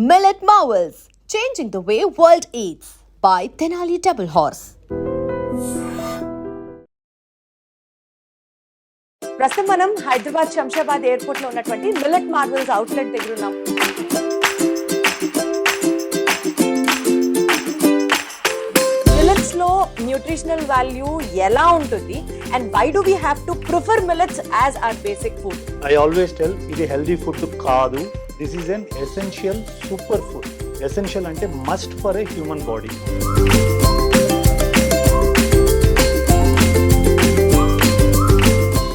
Millet Marvels, changing the way world eats by Tenali Double Horse. ప్రస్తుతం మనం Hyderabad Shamshabad airport లో ఉన్నటువంటి మిల్లెట్ మార్వెల్స్ అవుట్లెట్ దగ్గర ఉన్నాం. మిల్లెట్స్ లో న్యూట్రిషనల్ వాల్యూ ఎలా ఉంటుంది and why do we have to prefer millets as our basic food? I always tell ఇది హెల్దీ ఫుడ్ కాదు, this is an essential super food. Essential అంటే must for a human body.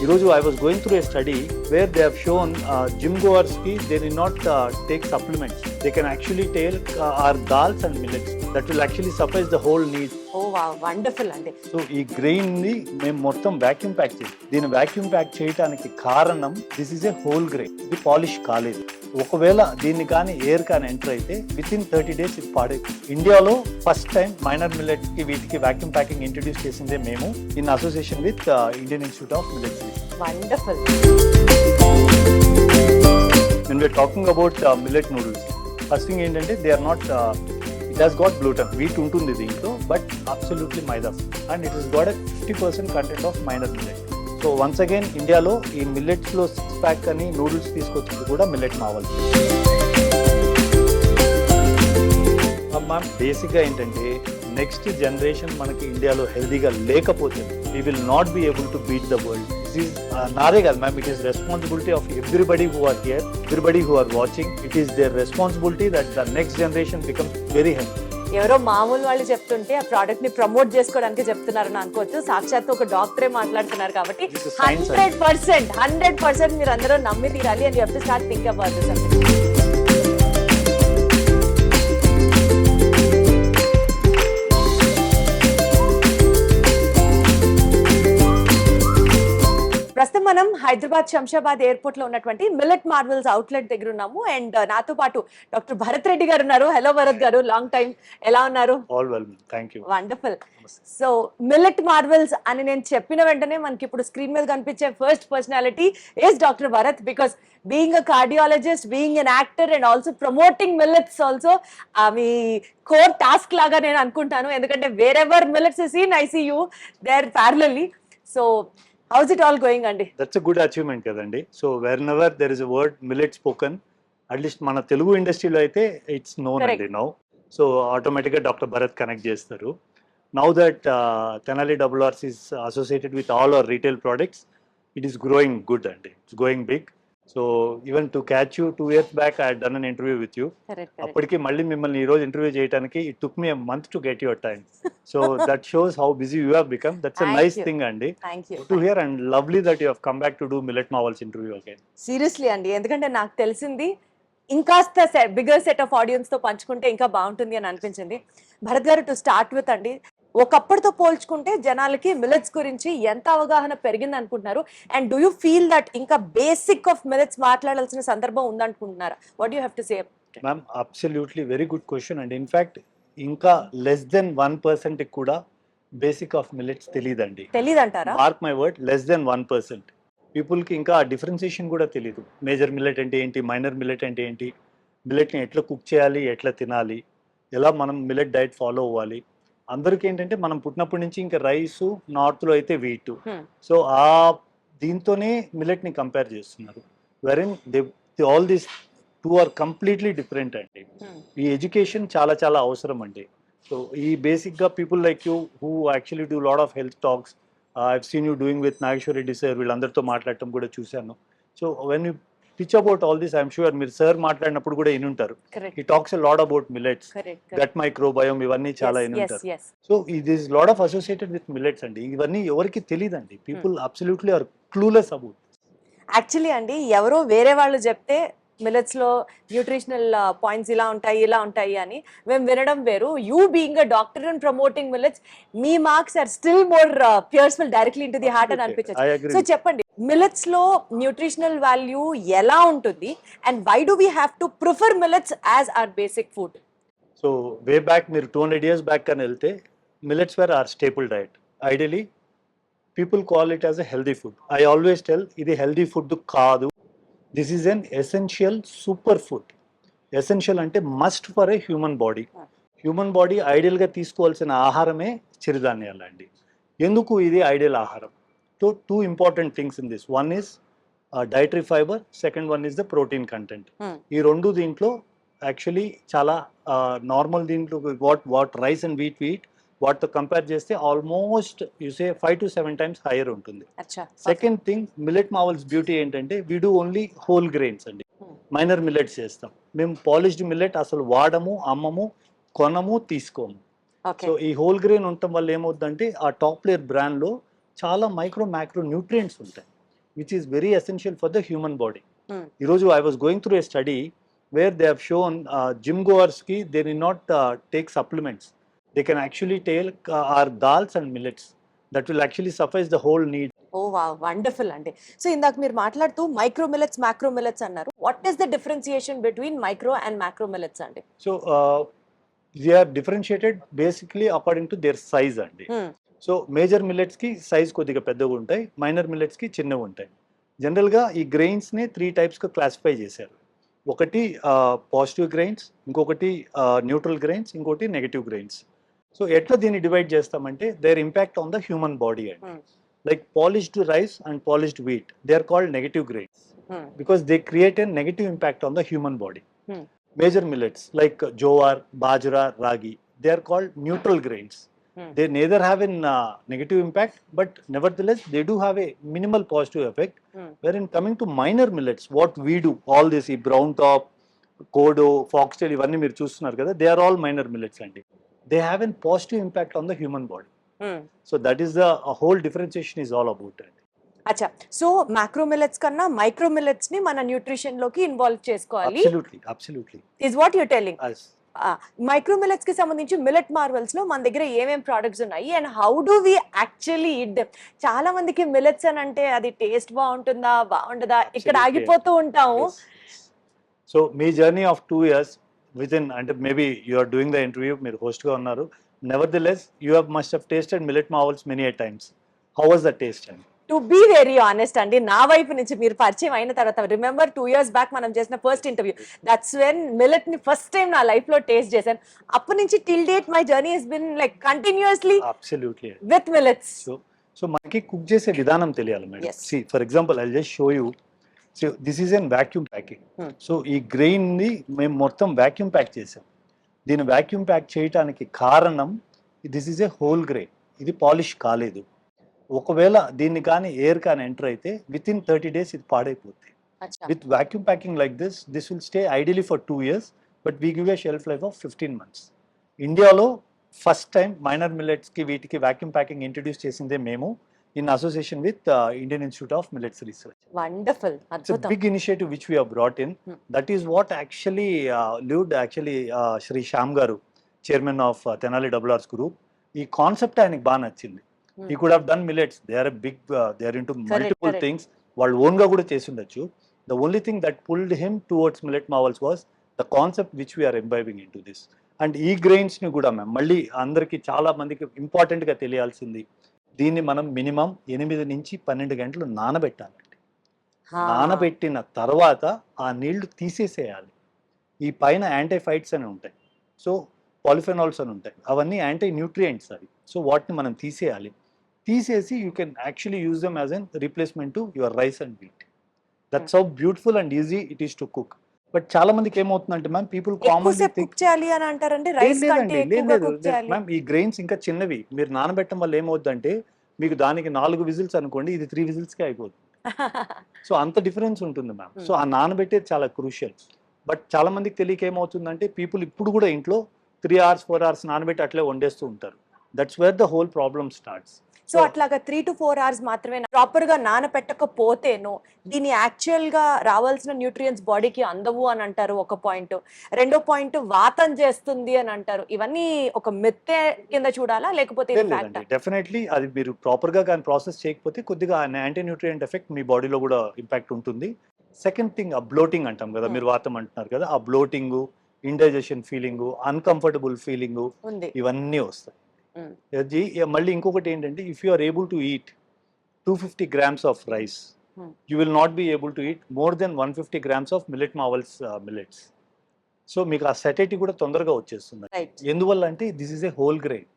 ఈరోజు I was going through a study where they have shown gym goers they need not take supplements. They can actually take our dals and millets that will actually suffice the whole need. Oh wow, wonderful అండి. So ఈ grain ని మేము మొత్తం vacuum pack చేసి దీన్ని vacuum pack చేయడానికి కారణం this is a whole grain. ఇది పాలిష్ కాలేదు. ఒకవేళ దీన్ని కానీ ఎయిర్ కానీ ఎంటర్ అయితే విత్ ఇన్ 30 days ఇది పాడైపోయింది. ఇండియాలో ఫస్ట్ టైం మైనర్ మిల్లెట్ కి వీటికి వాక్యూమ్ ప్యాకింగ్ ఇంట్రడ్యూస్ చేసిందే మేము in association with Indian institute of millets. Wonderful. When we are talking about millet noodles, first thing ఏంటంటే they are not it has got gluten, wheat ఉంటుంది దీంట్లో, but absolutely maida, and it has got a 50% content of minor millet. So once again ఇండియాలో ఈ millets లో 6 pack అని noodles తీసుకొచ్చింది కూడా millet మావల్. Ma'am బేసిక్గా ఏంటంటే నెక్స్ట్ జనరేషన్ మనకి ఇండియాలో హెల్దీగా లేకపోతే we will not be able to beat the world. This is నాదే కాదు ma'am, it is responsibility of everybody who are here, everybody who are watching. It is their responsibility that the next generation becomes very healthy. ఎవరో మామూలు వాళ్ళు చెప్తుంటే ఆ product ని promote చేసుకోవడానికి చెప్తున్నారని అనుకోవచ్చు. సాక్షాత్ ఒక డాక్టరే మాట్లాడుతున్నారు కాబట్టి 100% మీరు అందరూ నమ్మి తీరాలి and you have to start think about this. ప్రస్తుతం మనం హైదరాబాద్ శంషాబాద్ ఎయిర్పోర్ట్ లో ఉన్నటువంటి మిల్లెట్ మార్వెల్స్ అవుట్లెట్ దగ్గర ఉన్నాము అండ్ నాతో పాటు డాక్టర్ భరత్ రెడ్డి గారు ఉన్నారు. హలో భరత్ గారు, లాంగ్ టైం, ఎలా ఉన్నారు? All well, thank you. Wonderful. So millet marvels అని నేను చెప్పిన వెంటనే మనకి ఇప్పుడు స్క్రీన్ మీద కనిపించే first personality is doctor Bharat, because being a cardiologist, being an actor and also promoting millets also మీ కోర్ టాస్క్ లాగా నేను అనుకుంటాను. ఎందుకంటే wherever millets is seen, I see you there parallelly. So how's it all going అండి? That's a good achievement కదండి. So whenever there is a word millet spoken, at least మన తెలుగు ఇండస్ట్రీలో అయితే ఇట్స్ నోన్ అండి నౌ. సో ఆటోమేటిక్గా doctor Bharat connect చేస్తారు. Now that Tenali double horse is associated with all our retail products, it is growing good అండి, it's going big. So even to catch you 2 years back I done an interview with you. అప్పటికి మళ్ళీ మిమ్మల్ని ఈ రోజు interview చేయడానికి it took me a month to get your time. So that shows how busy you have become. That's a nice thing అండి. Thank you. To hear and lovely that you have come back to do Millet Marvels interview again. Seriously అండి, ఎందుకంటే నాకు తెలిసింది ఇంకాస్త bigger set of audience తో పంచుకుంటే ఇంకా బాగుంటుంది అని అనిపించింది. భరత్ గారు, టు స్టార్ట్ విత్ అండి, ఒకప్పటితో పోల్చుకుంటే జనాలకి మిల్లెట్స్ గురించి ఎంత అవగాహన పెరిగింది అనుకుంటున్నారు? And do you feel that ఇంకా బేసిక్ ఆఫ్ మిల్లెట్స్ మాట్లాడాల్సిన సందర్భం ఉందనుకుంటున్నారా? What you have to say? Ma'am absolutely very good question అండి. ఇన్ఫాక్ట్ ఇంకా లెస్ దెన్ 1% కూడా బేసిక్ ఆఫ్ మిల్లెట్స్ తెలియదండి. తెలియదంటారా? Mark my word, less than 1%. పీపుల్కి ఇంకా డిఫరెన్సియేషన్ కూడా తెలియదు. మేజర్ మిల్లెట్ అంటే ఏంటి, మైనర్ మిల్లెట్ అంటే ఏంటి, మిల్లెట్ని ఎట్లా కుక్ చేయాలి, ఎట్లా తినాలి, ఎలా మనం మిల్లెట్ డైట్ ఫాలో అవ్వాలి. అందరికీ ఏంటంటే మనం పుట్టినప్పటి నుంచి ఇంకా రైస్, నార్త్లో అయితే వీట్, సో ఆ దీంతోనే మిల్లెట్ని కంపేర్ చేస్తున్నారు. Wherein they all these two are completely different అండి. ఈ ఎడ్యుకేషన్ చాలా చాలా అవసరం అండి. సో ఈ బేసిక్గా people like you who actually do lot of health talks, I've seen you doing with Nageshwar Reddy sir, వీళ్ళందరితో మాట్లాడటం కూడా చూశాను. So when you pitch about all this, I'm sure మీరు సార్ మాట్లాడినప్పుడు కూడా వినుంటారు. ఈ talks lot about millets, gut microbiome, ఇవన్నీ చాలా వినుంటారు. సో ఇది is lot of associated with millets అండి. ఇవన్నీ ఎవరికి తెలియదండి. People absolutely are clueless about. Actually అండి, ఎవరో వేరే వాళ్ళు చెప్తే మిల్లెట్స్ లో న్యూట్రిషనల్ పాయింట్స్ ఇలా ఉంటాయి ఇలా ఉంటాయి అని మేము వినడం వేరు. You being a doctor and promoting millets, మీ marks are still more peaceful directly into the heart అని అనిపించచ్చు. సో చెప్పండి, మిల్లెట్స్ లో న్యూట్రిషనల్ వాల్యూ ఎలా ఉంటుంది and why do we have to prefer millets as our basic food? So way back మీరు 200 years back అని వెళ్తే millets were are staple diet. Ideally people call it as a healthy food. I always tell ఇది healthy food కాదు, this is an essential super food. Essential అంటే must for a human body. Human body ఐడియల్గా తీసుకోవాల్సిన ఆహారమే చిరుధాన్యాలు అండి. ఎందుకు ఇది ఐడియల్ ఆహారం? Two important things in this. One is dietary fibre, second one is the protein content. ఈ రెండు దీంట్లో యాక్చువల్లీ చాలా నార్మల్ దీంట్లో వాట్ రైస్ అండ్ వీట్ వాటితో కంపేర్ చేస్తే ఆల్మోస్ట్ యూసే 5 to 7 times హైయర్ ఉంటుంది. Second thing, millet marvels beauty ఏంటంటే we do only whole grains అండి. మైనర్ మిల్లెట్స్ చేస్తాం మేము. పాలిష్డ్ మిల్లెట్ అసలు వాడము, అమ్మము, కొనము, తీసుకోము. సో ఈ హోల్ గ్రెయిన్ ఉండటం వల్ల ఏమవుతుందంటే ఆ టాప్ లేయర్ బ్రాండ్లో చాలా మైక్రో న్యూట్రియంట్స్ ఉంటాయి, which is very essential for the human body. ఈరోజు I was going through a study where they have shown gym గోవర్స్కి they need not take supplements. They can actually take our dals and millets. That will actually suffice the whole need. Oh wow, wonderful అండి. So ఇందాక మీరు మాట్లాడుతూ micro millets, macro millets అన్నారు. What is the differentiation between micro and macro millets అండి? So they are differentiated basically according to their size అండి. So major మిల్లెట్స్కి size కొద్దిగా పెద్దగా ఉంటాయి, మైనర్ మిల్లెట్స్కి చిన్నగా ఉంటాయి. జనరల్గా ఈ గ్రెయిన్స్ని 3 typesగా క్లాసిఫై చేశారు. ఒకటి పాజిటివ్ గ్రెయిన్స్, ఇంకొకటి న్యూట్రల్ గ్రెయిన్స్, ఇంకోటి నెగటివ్ గ్రెయిన్స్. సో ఎట్లా దీన్ని డివైడ్ చేస్తామంటే their impact on the human body అండి. Like polished rice and polished wheat, they are called negative grains because they create a negative impact on the human body. Major millets like jowar, bajra, ragi, they are called neutral grains. They neither have a negative impact, but nevertheless they do have a minimal positive effect. Wherein coming to minor millets, what we do, all this brown top, kodo, foxtail, ivanni meer chustunaru kada, they are all minor millets andi. They have a positive impact on the human body. So that is the whole differentiation is all about it. అచ్చా, so macro millets కన్నా micro millets ని మన nutrition లోకి involve చేసుకోవాలి. Absolutely. Is what you telling. Yes. Micro millets కి సంబంధించి millet Marvel's లో మన దగ్గర ఏమేం ప్రొడక్ట్స్ ఉన్నాయి and how do we actually eat them? చాలా మందికి మిల్లెట్స్ అని అంటే అది టేస్ట్ బాగుంటుందా బాగుండదా ఇక్కడ ఆగిపోతూ ఉంటాము. సో మీ జర్నీ ఆఫ్ 2 years within, అంటే maybe you are doing the interview, మీరు హోస్ట్ గా ఉన్నారు. Nevertheless you must have tasted millet marvels many a times. How was the taste? To be very honest అండి, నా వైపు నుంచి మీరు పరిచయం అయిన తర్వాత, రిమెంబర్ 2 years బ్యాక్ మనం చేసిన first interview, that's when millet ని ఫస్ట్ టైం నా లైఫ్ లో టేస్ట్ చేశాను. అప్పటి నుంచి till date my journey has been like continuously with millets. So మనకి కుక్ చేసే విధానం తెలియాలి madam. See for example I just show you. So this is an vacuum packing. So ఈ గ్రెయిన్ ని మేము మొత్తం వాక్యూమ్ ప్యాక్ చేసాం. దీన్ని వాక్యూమ్ ప్యాక్ చేయడానికి కారణం, this is a whole grain, ఇది పాలిష్ కాలేదు. ఒకవేళ దీన్ని కానీ ఎయిర్ కానీ ఎంటర్ అయితే విత్ ఇన్ 30 days ఇది పాడైపోతుంది. With vacuum packing like this will stay ideally for 2 years, but we give a shelf life of 15 months. ఇండియాలో ఫస్ట్ టైం మైనర్ మిల్లెట్స్కి వీటికి వాక్యూమ్ ప్యాకింగ్ ఇంట్రడ్యూస్ చేసిందే మేము, in association with Indian Institute of Millets Research. Wonderful. It's a big initiative which we have brought in. That is what actually Shri Shyam Garu, chairman of Tenali RR's group, ఈ concept ఆయనకి బాగా నచ్చింది. He could have done millets. They are a big, they are into multiple things. వాళ్ళు own గా కూడా చేసి ఉండొచ్చు. The only thing that pulled him towards millet marvels was the concept which we are imbibing into this. And ఈ grains ని కూడా మళ్ళీ అందరికి చాలా మందికి ఇంపార్టెంట్ గా తెలియాల్సింది, దీన్ని మనం మినిమం 8 నుంచి 12 గంటలు నానబెట్టాలండి. నానబెట్టిన తర్వాత ఆ నీళ్లు తీసేసేయాలి. ఈ పైన యాంటీఫైట్స్ అని ఉంటాయి, సో పాలిఫెనాల్స్ అని ఉంటాయి, అవన్నీ యాంటీ న్యూట్రియంట్స్ అవి. సో వాటిని మనం తీసేయాలి. తీసేసి you can actually use them as N replacement to your rice and wheat. That's how beautiful and easy it is to cook. But చాలా మందికి ఏమవుతుందంటే ma'am, people commonly think ma'am ఈ grains ఇంకా చిన్నవి, మీరు నానబెట్టడం వల్ల ఏమవుతుందంటే మీకు దానికి 4 విజిల్స్ అనుకోండి, ఇది 3 విజిల్స్కే అయిపోతుంది. సో అంత డిఫరెన్స్ ఉంటుంది మ్యామ్. సో ఆ నానబెట్టేది చాలా క్రూషియల్. బట్ చాలా మందికి తెలియక ఏమవుతుందంటే పీపుల్ ఇప్పుడు కూడా ఇంట్లో 3 hours 4 hours నానబెట్టి అట్లే వండేస్తూ ఉంటారు. That's where the whole problem starts. So అట్లాగా 3 to 4 hours మాత్రమే ప్రాపర్ గా నానపెట్టకపోతేనో దీని యాక్చువల్ గా రావాల్సిన న్యూట్రియంట్స్ బాడీకి అందవు అని అంటారు ఒక పాయింట్. రెండో పాయింట్ వాతం చేస్తుంది అని అంటారు. ఇవన్నీ ఒక మెత్తే కింద చూడాలా లేకపోతే డెఫినెట్లీ అది మీరు ప్రాపర్ గా కానీ ప్రాసెస్ చేయకపోతే కొద్దిగా యాంటీ న్యూట్రియంట్ ఎఫెక్ట్ మీ బాడీలో కూడా ఇంపాక్ట్ ఉంటుంది. సెకండ్ థింగ్, ఆ బ్లోటింగ్ అంటాం కదా, మీరు వాతం అంటున్నారు కదా, ఆ bloating, indigestion feeling, uncomfortable feeling, ఇవన్నీ వస్తాయి. మళ్ళీ ఇంకొకటి ఏంటంటే, if you are able to eat 250 grams of rice, you will not be able to eat more than 150 grams of millet marvels millets. So మీకు ఆ సెటైటీ కూడా తొందరగా వచ్చేస్తుంది. రైట్. ఎందువల్ల అంటే this is a whole grain.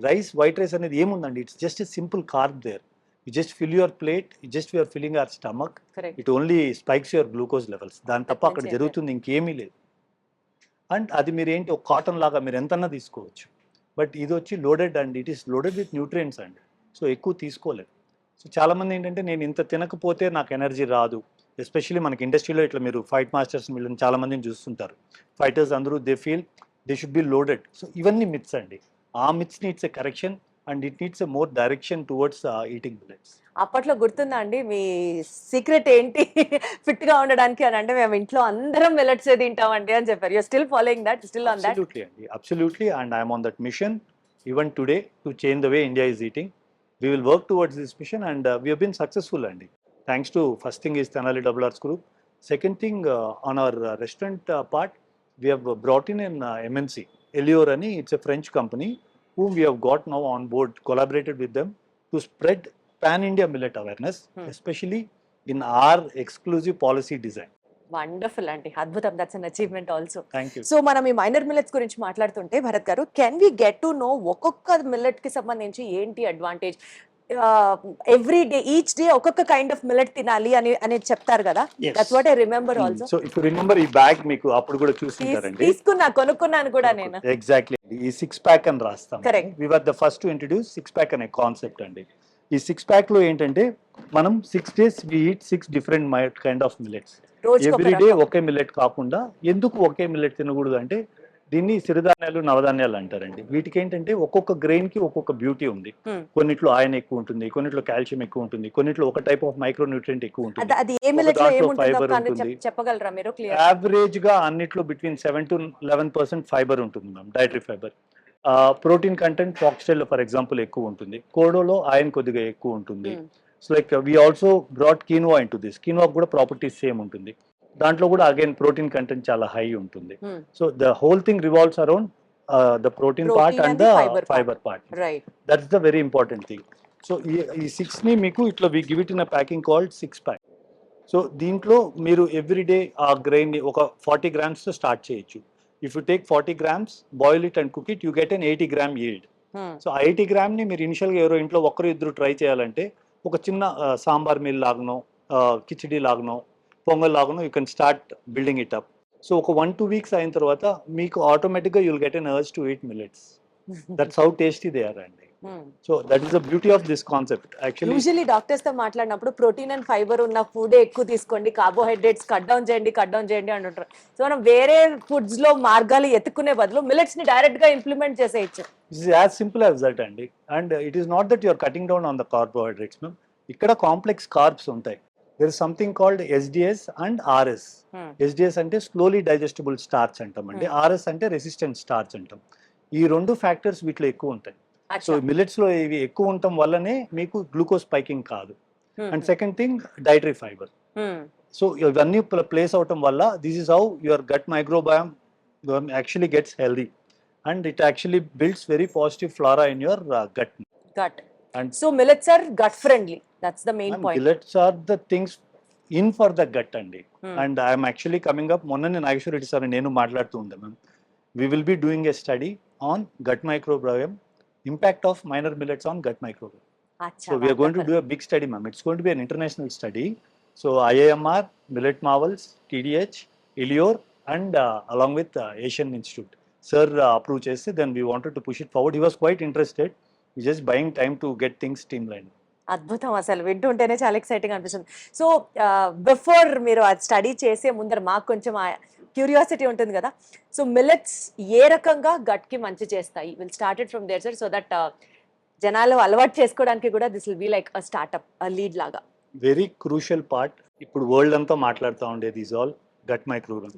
Rice, white rice అనేది ఏముందండి, it's just a simple carb there. You just fill your plate, just you're filling our stomach, correct. It only spikes your glucose levels. దాని తప్ప అక్కడ మంచి జరుగుతుంది ఇంకేమీ లేదు. And అది మీరు ఏంటి, ఒక కాటన్ లాగా మీరు ఎంతన్నా తీసుకోవచ్చు. బట్ ఇది వచ్చి loaded and it is loaded with nutrients అండి. సో ఎక్కువ తీసుకోలేదు. సో చాలామంది ఏంటంటే నేను ఇంత తినకపోతే నాకు ఎనర్జీ రాదు. ఎస్పెషల్లీ మనకి ఇండస్ట్రీలో ఇట్లా మీరు ఫైట్ మాస్టర్స్ వీళ్ళని చాలామందిని చూస్తుంటారు. ఫైటర్స్ అందరూ they feel they should be loaded. So ఇవన్నీ మిత్స్ అండి. ఆ myths needs a correction and it needs a more direction towards eating millets. అప్పట్లో గుర్తుందా అండి మీ సీక్రెట్ ఏంటి ఫిట్ గా ఉండడానికి అని? అంటే మేము ఇంట్లో అందరం మిల్లెట్స్ తింటామండి అని చెప్పారు. You still following that, still on that? Absolutely, Andy. Absolutely, and I am on that mission even today to change the way India is eating. We will work towards this mission, and we have been successful, Andy. Thanks to first thing is Tenali Double Arts Group. Second thing, on our restaurant part, we have brought in an MNC, Elior Ani. It's a French company whom we have got now on board, collaborated with them to spread pan-India millet awareness, especially in our exclusive policy design. Wonderful అండి, అద్భుతం. That's an achievement also. Thank you. So మనం ఈ minor millets గురించి మాట్లాడుతుంటే భరత్ గారు, can we get to know ఒక్కొక్క millet కి సంబంధించి ఏంటి advantage? Every day, each day ఒక్కొక్క కైండ్ ఆఫ్ మిల్లెట్ తినాలి అని చెప్తారు కదా. Yes. That's what I remember also. So if you remember ఈ బ్యాగ్ మీకు అప్పుడు కూడా చూసింటారండి. కొనుక్కున్నాను కూడా నేను. ఎగ్జాక్ట్లీ, ఈ 6 ప్యాక్ అని రాస్తాం. Correct. We were the first to introduce 6 pack అనే కాన్సెప్ట్ అండి. ఈ 6 ప్యాక్ లో ఏంటంటే మనం 6 days we eat 6 different kind of millets. Every day ఒకే మిల్లెట్ కాకుండా, ఎందుకు ఒకే మిల్లెట్ తినకూడదు అంటే దీన్ని సిరిధాన్యాలు, నవధాన్యాలు అంటారండి. వీటికి ఏంటంటే ఒక్కొక్క గ్రెయిన్ కి ఒక్కొక్క బ్యూటీ ఉంది. కొన్నిట్లో ఐరన్ ఎక్కువ ఉంటుంది, కొన్నిట్లో కాల్షియం ఎక్కువ ఉంటుంది, కొన్నిట్లో ఒక టైప్ ఆఫ్ మైక్రో న్యూట్రియంట్ ఎక్కువ ఉంటుంది. అది ఏ మిల్లెట్ లో దాంట్లో ఏముంటుందో fiber కానీ ఉంటుంది. చెప్పగలరా మీరు క్లియర్? యావరేజ్ గా అన్నిట్లో బిట్వీన్ 7 to 11% ఫైబర్ ఉంటుంది ma'am, dietary fibre. Protein content foxtail for example ఎక్కువ ఉంటుంది, కోడోలో ఐరన్ కొద్దిగా ఎక్కువ ఉంటుంది. So like we also brought quinoa into this. Quinoa కూడా ప్రాపర్టీస్ సేమ్ ఉంటుంది. దాంట్లో కూడా అగైన్ ప్రోటీన్ కంటెంట్ చాలా హై ఉంటుంది. So the whole thing revolves around the protein part and the fibre part. Right. That's the very important thing. So ఈ 6 ని మీకు ఇట్లా we give it in a packing called 6 pack. So దీంట్లో మీరు every day ఆ grain ని ఒక 40 grams తో స్టార్ట్ చేయొచ్చు. If you take 40 grams, boil it and cook it, you get an 80 gram yield. So 80 gram ని మీరు ఇనిషియల్గా ఎవరో ఇంట్లో ఒక్కరు ఇద్దరు ట్రై చేయాలంటే ఒక చిన్న సాంబార్ మీల్ లాగనో, కిచిడి లాగనో, పొంగల్ లాగనో you can start building it up. So ఒక 1-2 weeks అయిన తర్వాత మీకు ఆటోమేటిక్గా you'll get an urge to eat millets. That's how tasty they are అండి. So that is the beauty of this concept. Actually usually doctors తో మాట్లాడినప్పుడు protein and fibre ఉన్న food ఎక్కువ తీసుకోండి, కార్బోహైడ్రేట్స్ కట్ డౌన్ చేయండి అంటుంటారు. సో మనం వేరే ఫుడ్స్ లో మార్గాలు ఎత్తుకునే బదులు మిల్లెట్స్ ని డైరెక్ట్ గా ఇంప్లిమెంట్ చేసేయచ్చు. This is as simple as that అండి. And it is not that you're cutting down on the carbohydrates ma'am. ఇక్కడ కాంప్లెక్స్ కార్బ్స్ ఉంటాయి. There is something called SDS and RS. SDS అంటే slowly digestible starch అంటాం అండి. RS అంటే resistant starch అంటాం. ఈ 2 factors వీటిలో ఎక్కువ ఉంటాయి. సో మిల్లెట్స్ లో ఇవి ఎక్కువ ఉండటం వల్లనే మీకు గ్లూకోజ్ స్పైకింగ్ కాదు. And second thing dietary fibre. So ఇవన్నీ ప్లేస్ అవటం వల్ల this is how your gut microbiome actually gets healthy and it actually builds very positive flora in your gut. And so millets are gut friendly. That's the main point. Millets are the things in for the gut అండి. And I am actually coming up, మొన్న Nageswara Reddy sir నేను మాట్లాడుతూ ఉండే ma'am, we will be doing a study on gut microbiome, impact of minor millets on gut microbiome. So we are going to do a big study ma'am. It's going to be an international study. So IIMR, Millet Marvels, TDH, Elior and along with Asian Institute. Sir approve cheste, then we wanted to push it forward. He was quite interested. We're just buying time to get things streamlined. అద్భుతం, అసలు వింటుంటేనే చాలా exciting అనిపిస్తుంది. So before మీరు అది study చేసే ముందర మాకు కొంచెం క్యూరియాసిటీ ఉంటుంది కదా. సో మిల్లెట్స్ ఏ రకంగా గట్ కి మంచి చేస్తాయి? Will started from there sir, so that జనాలు అలవాటు చేసుకోవడానికి కూడా this will be like a startup, a lead లాగా. Very crucial part. ఇప్పుడు వరల్డ్ అంతా మాట్లాడుతూ ఉండేది ఈజ్ ఆల్ గట్ మైక్రోబియం.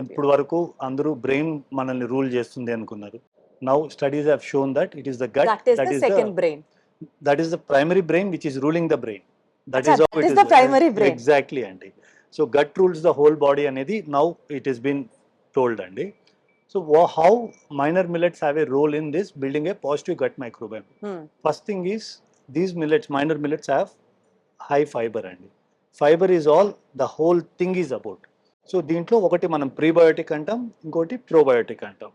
ఇప్పుడు వరకు అందరూ బ్రెయిన్ మనల్ని రూల్ చేస్తుంది అనుకున్నారు. Now studies have shown that it is the gut that is the second brain. That is the primary brain which is ruling the brain. That is how it is the primary brain. Exactly andi. So gut rules the whole body anedi now it has been told andi. So how minor millets have a role in this building a positive gut microbiome. First thing is these millets, minor millets have high fiber andi. Fiber is all the whole thing is about. So దీంట్లో ఒకటి మనం prebiotic అంటాం, ఇంకోటి probiotic అంటాం.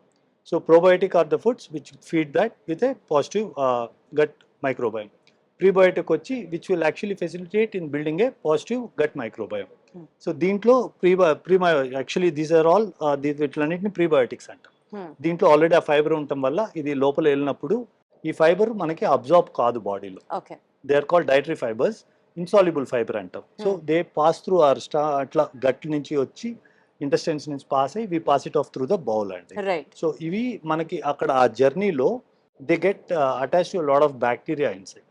So probiotic are the foods which feed that with a positive gut microbiome. Prebiotic వచ్చి which will actually facilitate in building a positive gut microbiome. So దీంట్లో actually these are all వీటిలన్నింటిని prebiotics అంటాం. దీంట్లో already ఆ fibre ఉండటం వల్ల ఇది లోపల వెళ్ళినప్పుడు ఈ ఫైబర్ మనకి అబ్జార్బ్ కాదు బాడీలో. Okay. They are called dietary fibres, insoluble fibre అంటాం. So they pass through or అట్లా గట్ నుంచి వచ్చి ఇంటెస్టైన్స్ నుంచి పాస్ అయ్యి we pass it off through the bowel అండి. రైట్. సో ఇవి మనకి అక్కడ ఆ జర్నీలో they get attach to lot of bacteria inside.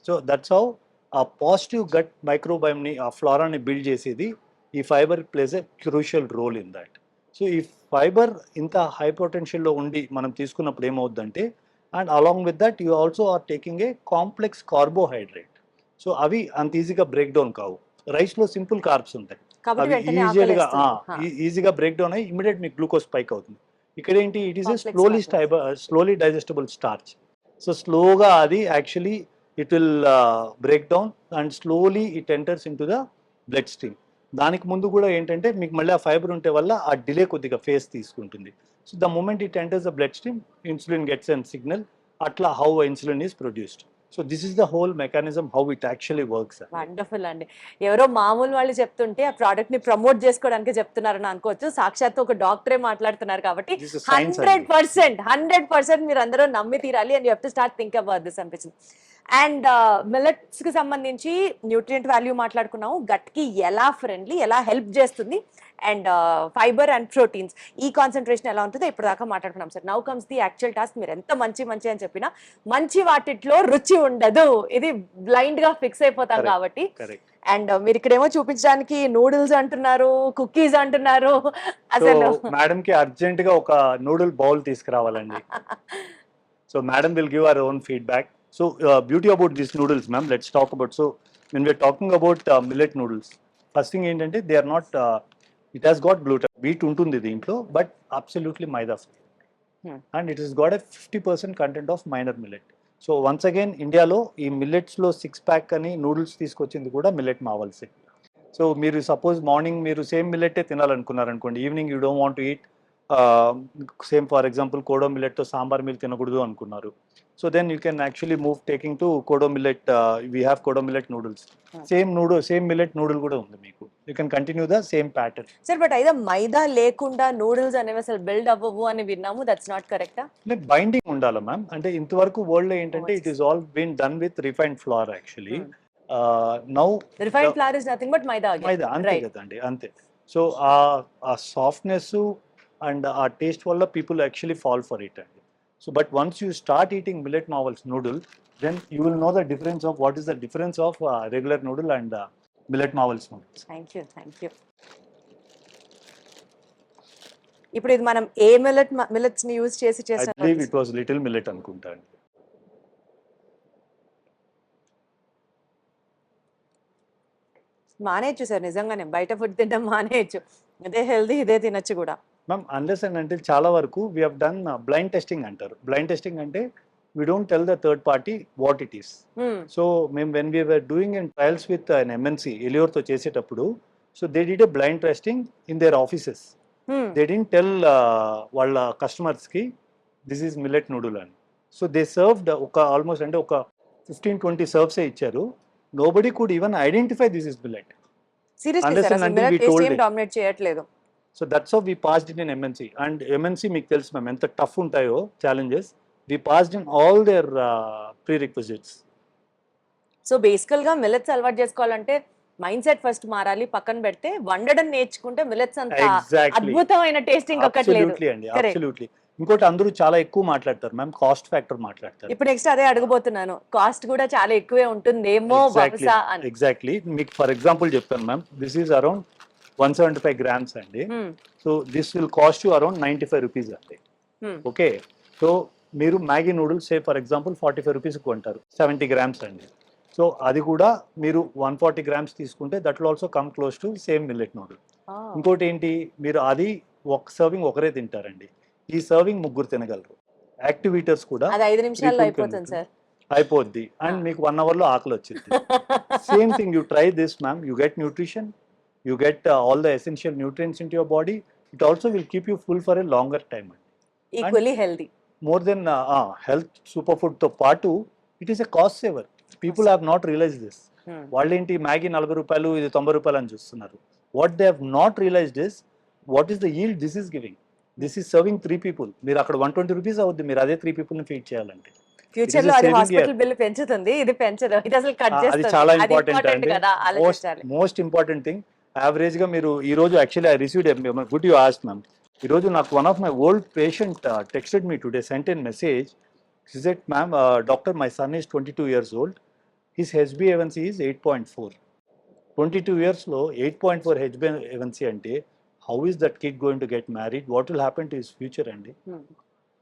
So that's how ఆ పాజిటివ్ గట్ మైక్రోబయోమ్ని, ఆ ఫ్లోరాని బిల్డ్ చేసేది ఈ fibre plays a crucial role in that. So ఈ ఫైబర్ ఇంత హై పొటెన్షియల్లో ఉండి మనం తీసుకున్నప్పుడు ఏమవుద్దంటే, and along with that you also are taking a complex carbohydrate. So అవి అంత ఈజీగా బ్రేక్ డౌన్ కావు. రైస్లో సింపుల్ కార్బ్స్ ఉంటాయి, అవి ఈజీగా బ్రేక్ డౌన్ అయ్యి ఇమీడియట్ మీకు గ్లూకోజ్ స్పైక్ అవుతుంది. ఇక్కడ ఏంటి, it is a slowly digestible starch. So స్లోగా అది actually it will break down and slowly it enters in to the blood stream. దానికి ముందు కూడా ఏంటంటే మీకు మళ్ళీ ఆ ఫైబర్ ఉంటే వల్ల ఆ డిలే కొద్దిగా ఫేస్ తీసుకుంటుంది. So the moment it enters the blood stream, insulin gets and signal, అట్లా how insulin is produced. So this is the whole mechanism how it actually works. Wonderful అండి. ఎవరో మామూలు వాళ్ళు చెప్తుంటే ఆ ప్రోడక్ట్ ని ప్రమోట్ చేసుకోవడానికి చెప్తున్నారని అనుకోవచ్చు. సాక్షాత్ ఒక డాక్టరే మాట్లాడుతున్నారు కాబట్టి 100% మీరు అందరూ నమ్మి తీరాలి and you have to start think about this అనిపించింది. అండ్ మిల్లెట్స్ కి సంబంధించి న్యూట్రియంట్ వాల్యూ మాట్లాడుకున్నాము, గట్ కి ఎలా ఫ్రెండ్లీ, ఎలా హెల్ప్ చేస్తుంది, అండ్ ఫైబర్ అండ్ ప్రోటీన్స్ ఈ కాన్సన్ట్రేషన్ ఎలా ఉంటుందో ఇప్పుడు దాకా మాట్లాడుకున్నాం sir. Now comes the actual task. మీరు ఎంత మంచి అని చెప్పినా మంచి వాటిలో రుచి ఉండదు, ఇది బ్లైండ్ గా ఫిక్స్ అయిపోతాం కాబట్టి. అండ్ మీరు ఇక్కడేమో చూపించడానికి నూడిల్స్ అంటున్నారు, కుకీస్ అంటున్నారు. అసలు మేడం కి అర్జెంట్ గా ఒక నూడిల్ బౌల్ తీసుకురావాలండి. So madam will give our own feedback. So beauty about these noodles, ma'am, let's talk about. So when we are talking about millet noodles, first thing ఏంటంటే they are not it has got gluten, wheat ఉంటుంది దీంట్లో, but absolutely maida free. And it has got a 50% content of minor millet. So once again ఇండియాలో ఈ మిల్లెట్స్లో 6-pack అని noodles తీసుకొచ్చింది కూడా millet మావల్సే. So మీరు సపోజ్ మార్నింగ్ మీరు సేమ్ మిల్లెట్టే తినాలనుకున్నారనుకోండి, evening you don't want to eat same for example kodo మిల్లెట్తో సాంబార్ మీరు తినకూడదు అనుకున్నారు. So then you can actually move taking to Kodo millet. We have Kodo millet noodles. Same millet noodle kuda undi meeku. You can continue the same pattern. Sir, but either maida lekunda noodles అనేవి అసలు build అవ్వవు అని విన్నాము. That's not correct. Like binding undala ma'am. అంటే ఇంతవరకు world లో ఏంటంటే it is all been done with refined flour actually. Now refined flour is nothing but maida again. Maida ante kadandi ante. So a softness and a taste వల్ల people actually fall for it. So but once you start eating millet marvels noodle, then you will know the difference of what is the difference of regular noodle and millet marvels noodles. Thank you. ఇప్పుడు ఇది మనం ఏ millets ని use చేసి చేసాం? I believe it was little millet అనుకుంటా. మానేయచ్చు sir, నిజంగానే బయట food తినడం మానేయచ్చు. అదే హెల్దీ, ఇదే తినచ్చు కూడా. మ్యామ్ అన్లెస్ అండ్ అంటే చాలా వరకు we have done blind testing అంటారు. బ్లైండ్ టెస్టింగ్ అంటే we don't tell the third party what it is. So మేము when we were doing in trials with an MNC ఎలియోర్తో చేసేటప్పుడు, so they did a blind testing in their offices. They didn't tell వాళ్ళ కస్టమర్స్కి this is millet noodle అని. So they served ఒక almost అంటే ఒక 15-20 సర్వ్సే ఇచ్చారు. Nobody could even identify this is millet. Seriously sir, అసలు మిల్లెట్ టేస్ట్ ఏం డామినేట్ చేయట్లేదు. So that's how we passed it in MNC. And MNC మీకు తెలుసు మ్యామ్ ఎంత టఫ్ ఉంటాయో challenges. We passed in all their prerequisites. So బేసికల్ గా millets అలవాటు చేసుకోవాలంటే మైండ్ సెట్ ఫస్ట్ మారాలి, పక్కన పెడితే వండడం నేర్చుకుంటే మిల్లెట్స్ అంత అద్భుతమైన టేస్టింగ్ ఒకటి లేదు. Absolutely. ఇంకోటి అందరూ చాలా ఎక్కువ మాట్లాడతారు మ్యామ్, కాస్ట్ ఫ్యాక్టర్ మాట్లాడతారు. ఇప్పుడు నెక్స్ట్ అదే అడగబోతున్నాను, కాస్ట్ కూడా చాలా ఎక్కువే ఉంటుందేమో బహుశా అని. ఎగ్జాక్ట్లీ. మీకు ఫర్ ఎగ్జాంపుల్ చెప్తాను ma'am, this is around 175 grams అండి. So this will cost you around 95 rupees అండి. ఓకే, సో మీరు Maggi noodles say for example 45 rupees కొంటారు, 70 grams అండి. సో అది కూడా మీరు 140 grams తీసుకుంటే that will also come close to same millet noodle. ఇంకోటి ఏంటి, మీరు అది ఒక సర్వింగ్ ఒకరే తింటారండి, ఈ సర్వింగ్ ముగ్గురు తినగలరు. యాక్టివిటీస్ కూడా 5 నిమిషాల్లో అయిపోతుంది సార్, అయిపోద్ది. అండ్ మీకు 1 hour లో ఆకలి వచ్చింది. Same thing, you try this ma'am, you get nutrition you get all the essential nutrients into your body. It also will keep you full for a longer time. Equally healthy. More than health superfood తో పాటు it is a cost saver. People have not realized this. వాళ్ళేంటి Maggi 40 రూపాయలు ఇది 90 రూపాయలు అని చూస్తున్నారు. What they have not realized is what is the yield this is giving. This is serving 3 people. మీరు అక్కడ 120 రూపీస్ అవుద్ది, మీరు అదే 3 people ని ఫీడ్ చేయాలంటే. ఫ్యూచర్ లో అది హాస్పిటల్ బిల్ పెంచుతుంది, ఇది పెంచదు, ఇది అసలు కట్ అది చేస్తుంది. చాలా అది ఇంపార్టెంట్ important అండి. కదా, ఆలోచించాలి. మోస్ట్ ఇంపార్టెంట్ థింగ్, యావరేజ్ గా మీరు ఈ రోజు actually I received good you ask ma'am. ఈ రోజు నాకు one of my old patient texted me today, sent an message. She said, ma'am, doctor, my son is 22 years old. His HbA1c is 8.4. 22 years low, 8.4 HbA1c ante, how is that kid going to get married? What will happen to his future? Andi?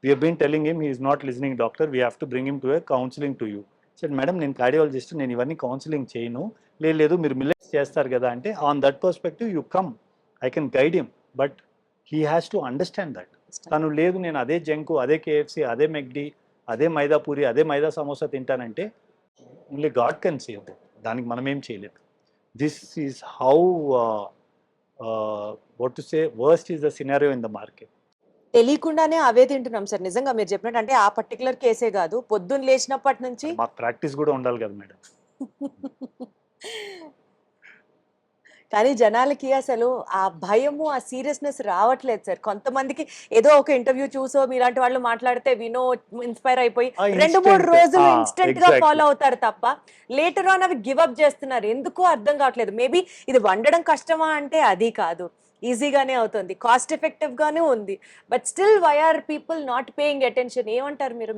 We have been telling him he is not listening, doctor. We have to bring him to a counseling to you. Said, madam, నేను cardiologist, నేను ఇవన్నీ counselling చేయను. లేదు మీరు millets చేస్తారు కదా అంటే, on that perspective you come, I can guide him, but he has to understand that. తను లేదు నేను అదే జంకు, అదే కేఎఫ్సి, అదే మెక్డీ, అదే మైదా పూరి, అదే మైదా సమోసా తింటానంటే only God can save that. దానికి మనం ఏం చేయలేదు. This is how what to say worst is the scenario in the market. తెలియకుండానే అవే తింటున్నాం సార్. నిజంగా మీరు చెప్పినట్టు, అంటే ఆ పర్టికులర్ కేసే కాదు, పొద్దున్న లేచినప్పటి నుంచి మాకు ప్రాక్టీస్ కూడా ఉండాలి కదా మేడం. కానీ జనాలకి అసలు ఆ భయము, ఆ సీరియస్నెస్ రావట్లేదు సార్. కొంతమందికి ఏదో ఒక ఇంటర్వ్యూ చూసో మీలాంటి వాళ్ళు మాట్లాడితే వినో ఇన్స్పైర్ అయిపోయి 2-3 రోజులు ఇన్స్టెంట్ గా ఫాలో అవుతారు తప్ప లేటర్ ఆన్ అవి గివ్ అప్ చేస్తున్నారు. ఎందుకో అర్థం కావట్లేదు. మేబీ ఇది వండడం కష్టమా అంటే అది కాదు, ఈజీగానే అవుతుంది, కాస్ట్ ఎఫెక్టివ్ గానే ఉంది. But still why are people not paying attention? ఏమంటారు మీరు?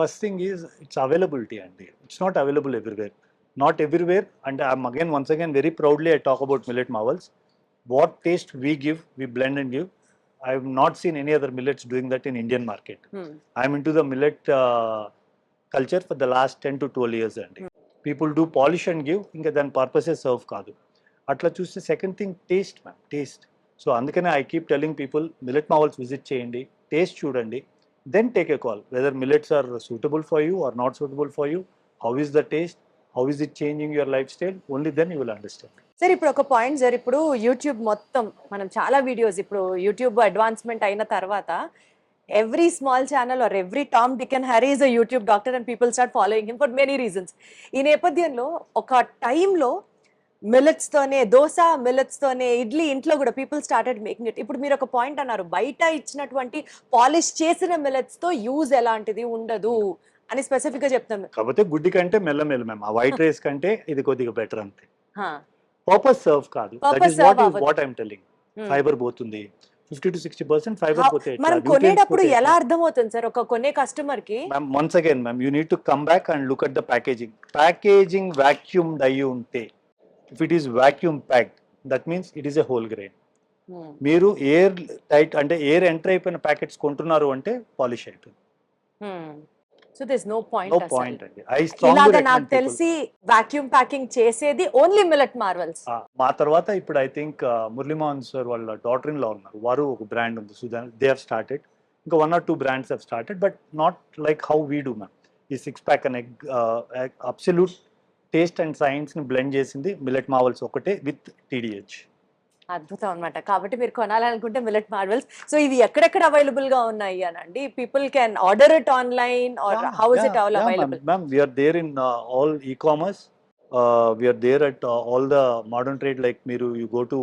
First thing is it's availability అండి. It's not available everywhere. Not everywhere, and I'm once again very proudly I talk about millet marvels. What taste we give, we blend and give. I have not seen any other millets doing that in Indian market. I'm into the millet culture for the last 10 to 12 years and people do polish and give, ఇంకా దాని purposes serve కాదు. అట్లా చూస్తే second thing taste ma'am, taste. So అందుకనే I keep telling people, millet marvels visit చేయండి, taste చూడండి, then take a call whether millets are suitable for you or not suitable for you, how is the taste, how is it changing your lifestyle, only then you will understand. Sir ఇప్పుడు ఒక point sir, ఇప్పుడు YouTube మొత్తం మనం చాలా videos, ఇప్పుడు YouTube advancement అయిన తర్వాత every small channel or every Tom Dick and Harry is a YouTube doctor and people start following him for many reasons. ఈ నేపథ్యంలో ఒక టైంలో మిల్లెట్స్ తోనే దోశ, మిల్లెట్స్ తోనే ఇడ్లీ, ఇంట్లో కూడా పీపుల్ స్టార్టెడ్ మేకింగ్ ఇట్. ఇప్పుడు మీరు ఒక పాయింట్ అన్నారు, బయట ఇచ్చినటువంటి పాలిష్ చేసిన మిల్లెట్స్ తో యూజ్ ఎలాంటిది ఉండదు అని స్పెసిఫిక్ గా చెప్తాను. కాకపోతే గుడ్డి కంటే మెల్లమెల్ల మ్యామ్, ఆ వైట్ రైస్ కంటే ఇది కొద్దిగా బెటర్ అంతే. పర్పస్ సర్వ్ కాదు, that is what I am telling. Fibre పోతుంది, 50 to 60% ఫైబర్ పోతే. మనం కొనేటప్పుడు ఎలా అర్థమవుతుంది సార్ ఒక కొనే కస్టమర్ కి? Ma'am once again ma'am, you need to come back and look at the packaging. Packaging vacuumed అయ్యి ఉంటే, if it is vacuum packed, that means it is a whole grain. మీరు ఎయిర్ టైట్ అంటే air enter అయిపోయిన packets కొంటున్నారు అంటే polish అయిపోయింది. So there is no point. No point అండి. I strongly recommend. నాకు తెలిసి వాక్యూమ్ ప్యాకింగ్ చేసేది ఓన్లీ మిల్లెట్ మార్వెల్స్. మా తర్వాత ఇప్పుడు ఐ థింక్ మురళీమోహన్ సార్ వాళ్ళ డాటర్ ఇన్ లా ఉన్నారు, వారు ఒక బ్రాండ్ ఉంది సుధాన్, దే హావ్ స్టార్టెడ్. ఇంకా 1 or 2 brands have started, but not like how we do ma'am. ఈ 6-pack and absolute taste and science ని బ్లెండ్ చేసింది మిల్లెట్ మార్వెల్స్ ఒకటే విత్ TDH. అద్భుతం అన్నమాట. కాబట్టి మీరు కొనాలనుకుంటే మిల్లెట్ మార్వెల్స్. సో ఇవి ఎక్కడెక్కడ అవైలబుల్ గా ఉన్నాయి అని అండి? People can order it online or how is it all available? Ma'am, we are there in all e-commerce. We are there at all the modern trade, like you go to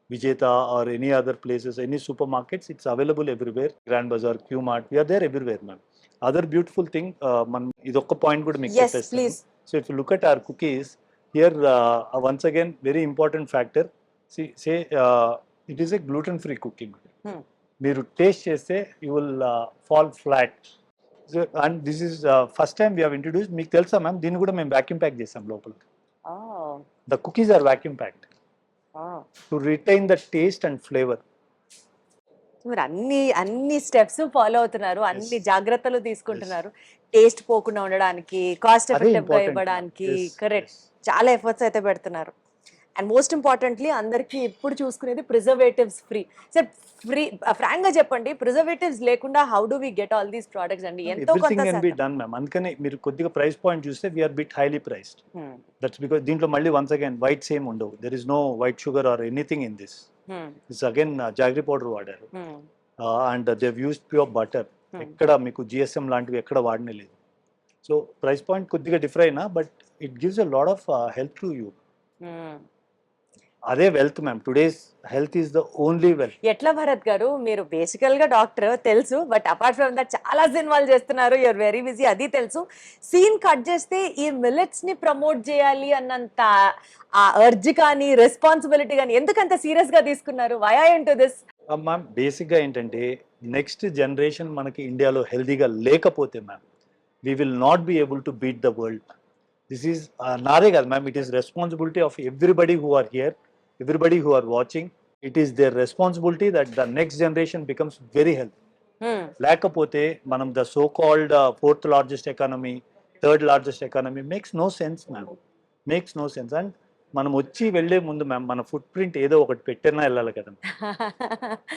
Vijeta or any other places, any supermarkets, it's available everywhere. Grand Bazaar, Q-Mart, we are there everywhere, ma'am. Other beautiful thing, man idokka point kuda meeku yes please. So if you look at our cookies here, once again very important factor, say it is a gluten free cookie. మీరు taste చేస్తే you will fall flat. And this is first time we have introduce. మీకు తెలుసా ma'am, దీన్ని కూడా మేము vacuum pack చేసాం లోపల. The cookies are vacuum packed to retain the taste and flavour. మీరు అన్ని స్టెప్స్ ఫాలో అవుతున్నారు, అన్ని జాగ్రత్తలు తీసుకుంటున్నారు టేస్ట్ పోకుండా ఉండడానికి, కాస్ట్ ఎఫెక్టివ్ గా ఇవ్వడానికి. కరెక్ట్, చాలా ఎఫర్ట్స్ అయితే పెడుతున్నారు. అండ్ మోస్ట్ ఇంపార్టెంట్లీ అందరికీ ఎప్పుడు చూసుకునేది preservatives free. Sir free frank గా చెప్పండి, ప్రిజర్వేటివ్స్ లేకుండా how do we get all these products అండి? ఎంతో కొంత everything can be done ma'am. అందుకనే మీరు కొద్దిగా ప్రైస్ పాయింట్ చూస్తే we are bit highly priced. That's because దీంట్లో మళ్ళీ వన్స్ అగైన్ వైట్ సేమ్ ఉండవు. There is no white sugar or anything in this. It's again jaggery powder వాడారు and they've used pure butter. ఎక్కడ మీకు జిఎస్ఎం లాంటివి ఎక్కడ వాడనే లేదు. సో ప్రైస్ పాయింట్ కొద్దిగా డిఫర్ అయినా but it gives a lot of health to you. అదే wealth ma'am. Today's health is the only wealth. ఎట్లా భరత్ గారు, మీరు బేసికల్ గా డాక్టర్ తెలుసు, బట్ అపార్ట్ ఫ్రమ్ దట్ చాలా సినిమాలు చేస్తున్నారు, యూఆర్ వెరీ బిజీ, అది తెలుసు. సీన్ కట్ చేస్తే ఈ మిల్లెట్స్ ని ప్రమోట్ చేయాలి అన్నంత ఆ అర్జ్ కానీ రెస్పాన్సిబిలిటీ కానీ ఎందుకంత సీరియస్ గా తీసుకున్నారు? Why are into this? Ma'am బేసిక్గా ఏంటంటే నెక్స్ట్ జనరేషన్ మనకి ఇండియాలో హెల్తీగా లేకపోతే ma'am we will not be able to beat the world. This is నాదే కాదు ma'am, it is responsibility of everybody who are here, everybody who are watching. It is their responsibility that the next generation becomes very healthy. లేకపోతే మనం the so called fourth largest economy, third largest economy makes no sense ma'am, makes no sense. And మనం వచ్చి వెళ్లే ముందు ma'am మన foot print ఏదో ఒకటి పెట్టినా వెళ్ళాలి కదా.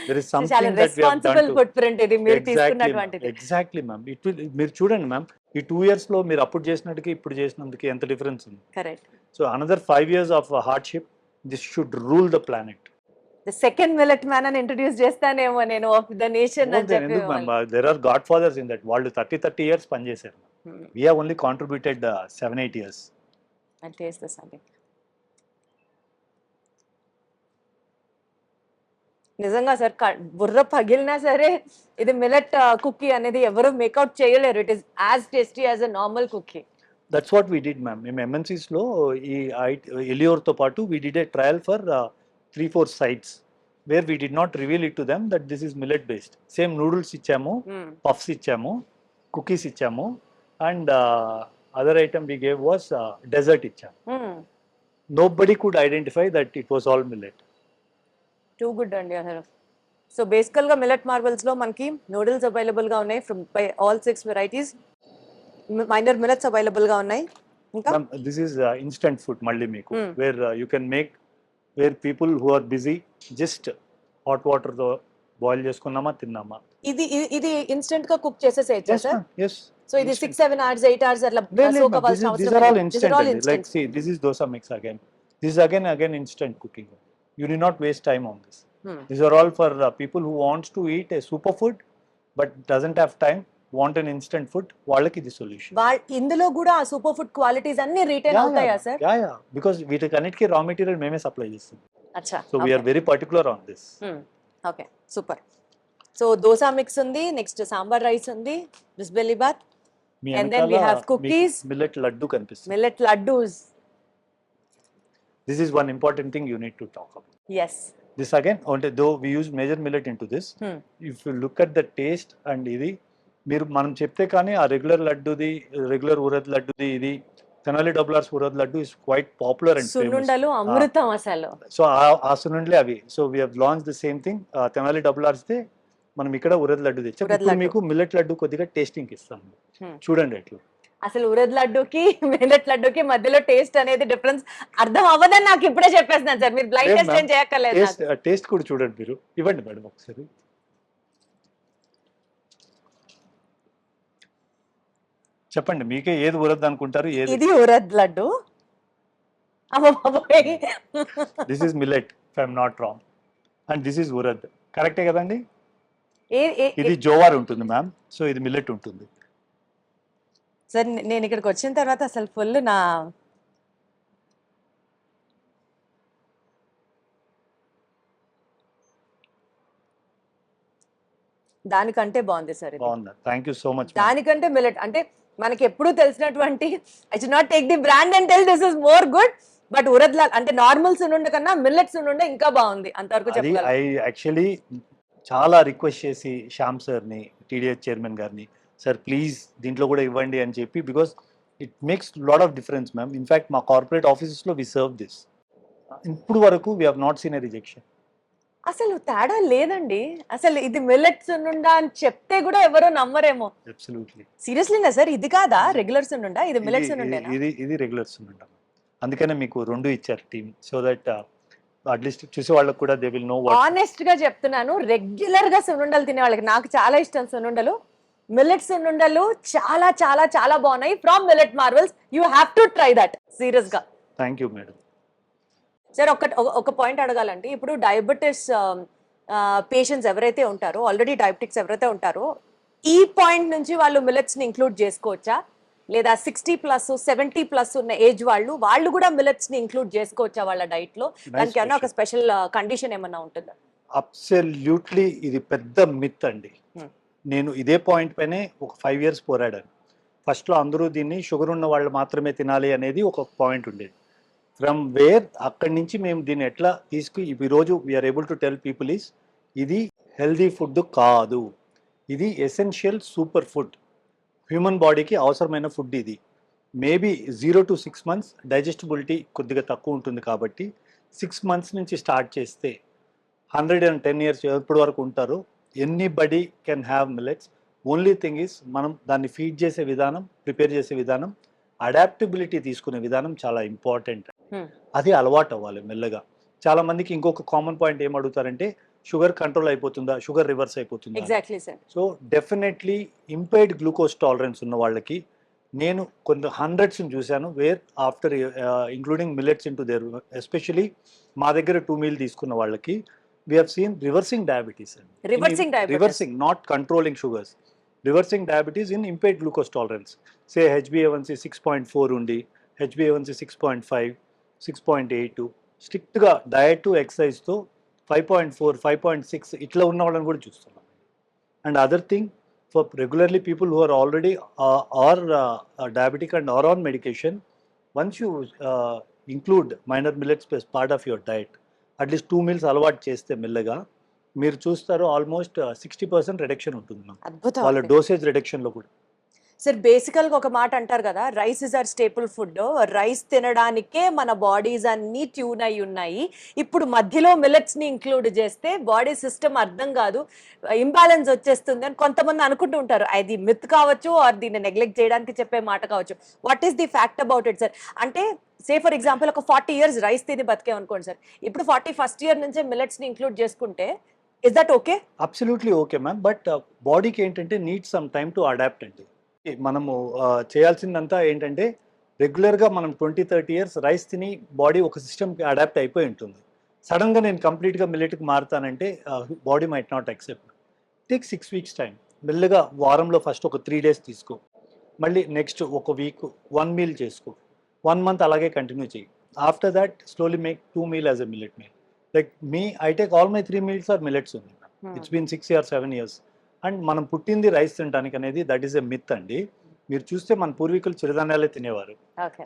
There is something that we have done to footprint ఇది మీరు తీసుకున్నటువంటిది. Exactly ma'am. ఇట్ విల్ మీరు చూడండి మ్యామ్, ఈ 2 years లో మీరు అప్పుడు చేసినట్టుకి ఇప్పుడు చేసినందుకు ఎంత డిఫరెన్స్ ఉంది. Correct. So another 5 years of hardship, this should rule the planet. The second millet man అని ఇంట్రడ్యూస్ చేస్తానేమో నేను ఆఫ్ ద నేషన్ అని చెప్పి. There are godfathers in that. వాళ్ళు 30 years పనిచేశారు. We have only contributed 7-8 years. I'll taste this again. నిజంగా sir బుర్ర పగిలినా సరే ఇది మిల్లెట్ కుకీ అనేది ఎవరు మేకౌట్ చేయలేరు. It is as tasty as a normal cookie. That's what we did ma'am. మేము ఎంఎన్సీస్లో ఈ ఎలియోర్తో పాటు we did a trial for 3-4 sites where we did not reveal it to them that this is millet based. Same noodles ఇచ్చాము, puffs ఇచ్చాము, cookies ఇచ్చాము, and other item we gave was dessert ఇచ్చాము. Nobody could identify that it was all millet. Too good అండి అసలు. So బేసికల్ గా millet marbles లో మనకి నూడిల్స్ అవైలబుల్ గా ఉన్నాయి from by all 6 varieties. Minor millets available గా ఉన్నాయి. ఇంకా దిస్ ఈస్ ఇన్స్టంట్ ఫుడ్ మళ్ళీ మీకు, where you can make, where people who are busy just hot water తో బాయిల్ చేసుకున్నామా తిన్నామా. ఇది ఇన్స్టంట్ గా కుక్ చేసేసేయచ్చా సార్? yes. సో ఇది 6-7 hours 8 hours అట్లా సోక్ అవ్వాల్సిన అవసరం లేదు. These are all instant. Like see, this is dosa mix again. This is again instant cooking. You need not waste time on this. These are all for people who wants to eat a superfood but doesn't have time, want an instant food. వాళ్ళకి ఇది solution. ఇందులో కూడా ఆ super food qualities అన్ని retain అవుతాయా sir? Yeah because వీటికన్నిటికీ raw material మేమే supply చేస్తాం. అచ్చా. So we're very particular on this. Okay super. So dosa mix ఉంది, నెక్స్ట్ సాంబార్ రైస్ ఉంది, bisibele bath, and then we have cookies, millet laddu కనిపిస్తుంది. millet laddus. This is one important thing you need to talk about. Yes. This again, though we use major millet into this, if you look at the taste and ఇది మీరు మనం చెప్తే కానీ ఆ regular లడ్డుది, regular urad లడ్డుది, ఇది తెనాలి డబులార్స్ urad laddu is quite popular and సున్నుండలు అమృతం అసలు. సో ఆ సున్నుండలే అవి. So we have launch the same thing. Tenali డబులార్స్ దే మనం ఇక్కడ ఉరద్ లడ్డు తెచ్చాం. ఇప్పుడు మీకు మిల్లెట్ లడ్డు కొద్దిగా టేస్టింగ్ ఇస్తాం, చూడండి ఎట్లా. అసలు ఉరద్ లడ్డుకి మిల్లెట్ లడ్డుకి మధ్యలో టేస్ట్ అనేది డిఫరెన్స్ అర్థం అవ్వదని నాకు ఇప్పుడే చెప్పేస్తున్నాను సార్. మీరు బ్లైండ్ టెస్ట్ ఏం చేయక్కర్లేదు. టేస్ట్ కూడా చూడండి మీరు. ఇవ్వండి మేడం ఒకసారి. చెప్పండి మీకే ఏది ఉరద్ అనుకుంటారు? ఇది urad laddu. This is millet if I am not wrong, and this is urad. కరెక్టే కదండి? ఇది జోవార్ ఉంటుంది మ్యామ్, సో ఇది మిల్లెట్ ఉంటుంది. సార్ నేను ఇక్కడికి వచ్చిన తర్వాత అసలు ఫుల్ నా దానికంటే బాగుంది సార్. బాగుంది, థ్యాంక్ యూ సో మచ్. దానికంటే మిల్లెట్ అంటే మనకి ఎప్పుడు తెలిసినటువంటి, I should not take the brand and tell this is more good, but urad అంటే నార్మల్ సున్నుండ కన్నా మిల్లెట్ సున్నుండ ఇంకా బాగుంది అంతవరకు చెప్పగలను. ఐ యాక్చువల్లీ చాలా రిక్వెస్ట్ చేసి శ్యామ్ సార్ని, టీడీఎస్ చైర్మన్ గారిని, సార్ ప్లీజ్ దీంట్లో కూడా ఇవ్వండి అని చెప్పి, because it makes lot of difference ma'am. In fact మా కార్పొరేట్ ఆఫీసెస్లో వి సర్వ్ దిస్. ఇప్పుడు వరకు we have not seen a rejection. అసలు తేడా లేదండి. అసలు ఇది మిల్లెట్ సున్నుండ అని చెప్తే కూడా ఎవరో నమ్మరేమో. అబ్సల్యూట్లీ. సీరియస్లీనా సార్? ఇది కాదా రెగ్యులర్ సున్నుండ? ఇది మిల్లెట్ సున్నుండేనా? ఇది రెగ్యులర్ సున్నుండ. అందుకనే మీకు 2 ఇచ్చారు టీమ్. సో దట్ అట్లీస్ట్ చూసే వాళ్ళకి కూడా they will know what. Honest గా చెప్తున్నాను, రెగ్యులర్ గా సున్నుండలు తినే వాళ్ళకి, నాకు చాలా ఇష్టం సున్నుండలు, మిల్లెట్ సున్నుండలు చాలా చాలా చాలా బాగున్నాయి. From millet marvels, you have to try that serious గా. Thank you madam. సార్ ఒక పాయింట్ అడగాలండి. ఇప్పుడు డయాబెటిస్ పేషెంట్స్ ఎవరైతే ఉంటారో, ఆల్రెడీ డయాబెటిక్స్ ఎవరైతే ఉంటారో, ఈ పాయింట్ నుంచి వాళ్ళు మిల్లెట్స్ ని ఇంక్లూడ్ చేసుకోవచ్చా, లేదా 60+ 70+ ఉన్న ఏజ్ వాళ్ళు కూడా మిల్లెట్స్ ని ఇంక్లూడ్ చేసుకోవచ్చా వాళ్ళ డైట్ లో? దానికి ఏమన్నా ఒక స్పెషల్ కండిషన్ ఏమన్నా ఉంటుందా? అబ్సల్యూట్లీ ఇది పెద్ద మిత్ అండి. నేను ఇదే పాయింట్ పైనే ఒక 5 years పోరాడాను. ఫస్ట్లో అందరూ దీన్ని షుగర్ ఉన్న వాళ్ళు మాత్రమే తినాలి అనేది ఒక పాయింట్ ఉండేది. ఫ్రమ్ వేర్ అక్కడి నుంచి మేము దీన్ని ఎట్లా ఈరోజు we are able to tell people is ఇది హెల్దీ ఫుడ్ కాదు, ఇది ఎసెన్షియల్ సూపర్ ఫుడ్, హ్యూమన్ బాడీకి అవసరమైన ఫుడ్ ఇది. మేబీ 0 to 6 months డైజెస్టిబిలిటీ కొద్దిగా తక్కువ ఉంటుంది కాబట్టి 6 months నుంచి స్టార్ట్ చేస్తే 110 years ఎప్పటి వరకు ఉంటారు. Anybody can have millets. Only thing is మనం దాన్ని ఫీడ్ చేసే విధానం, ప్రిపేర్ చేసే విధానం, అడాప్టబిలిటీ తీసుకునే విధానం చాలా ఇంపార్టెంట్. అది అలవాటు అవ్వాలి మెల్లగా. చాలా మందికి ఇంకొక కామన్ పాయింట్ ఏం అడుగుతారంటే షుగర్ కంట్రోల్ అయిపోతుందా, షుగర్ రివర్స్ అయిపోతుందా? Exactly sir. So definitely impaired glucose tolerance ఉన్న వాళ్ళకి నేను కొంత హండ్రెడ్స్ని చూశాను where after including millets in to their, especially మా దగ్గర 2 meals తీసుకున్న వాళ్ళకి we have seen reversing diabetes. Reversing, not controlling sugars. Reversing diabetes in impaired glucose tolerance. Say HbA1c 6.4 undi, HbA1c 6.5, 6.82. Strict ga diet to exercise to 5.4, 5.6 itla unna vallan kuda chustunna. And other thing, for regularly people who are already diabetic and are on medication, once you include minor millets as part of your diet, at least 2 meals అలవాటు చేస్తే మెల్లగా మీరు చూస్తారు almost 60% reduction ఉంటుంది వాళ్ళ dosage రిడక్షన్లో కూడా. Sir బేసికల్గా ఒక మాట అంటారు కదా, rice is our staple food, rice తినడానికే మన బాడీస్ అన్నీ ట్యూన్ అయి ఉన్నాయి. ఇప్పుడు మధ్యలో మిల్లెట్స్ ని ఇంక్లూడ్ చేస్తే బాడీ సిస్టమ్ అర్థం కాదు, ఇంబ్యాలెన్స్ వచ్చేస్తుంది అని కొంతమంది అనుకుంటూ ఉంటారు. అది మిత్ కావచ్చు, ఆర్ దీన్ని నెగ్లెక్ట్ చేయడానికి చెప్పే మాట కావచ్చు. What is the fact about it sir? అంటే సే ఫర్ ఎగ్జాంపుల్ ఒక 40 years రైస్ తిని బతికే అనుకోండి సార్, ఇప్పుడు 41st year నుంచే మిల్లెట్స్ ని ఇంక్లూడ్ చేసుకుంటే is that okay? Absolutely okay ma'am. But బాడీకి ఏంటంటే need some time to adapt అండి. మనము చేయాల్సిందంతా ఏంటంటే రెగ్యులర్గా మనం 20-30 years రైస్ తిని బాడీ ఒక సిస్టమ్కి అడాప్ట్ అయిపోయి ఉంటుంది. సడన్గా నేను కంప్లీట్గా మిల్లెట్కి మారుతానంటే body might not accept. Take 6 weeks time. మెల్లగా వారంలో ఫస్ట్ ఒక 3 days తీసుకో, మళ్ళీ నెక్స్ట్ ఒక వీక్ 1 meal చేసుకో, 1 month అలాగే కంటిన్యూ చేయి. After that slowly make 2 meals as a millet meal. Like me I take all my 3 meals are millets ఉంది. It's been 6 or 7 years. And మనం పుట్టింది రైస్ తినడానికి అనేది దట్ ఈస్ ఎ మిత్ అండి. మీరు చూస్తే మన పూర్వీకులు చిరుధాన్యాలే తినేవారు.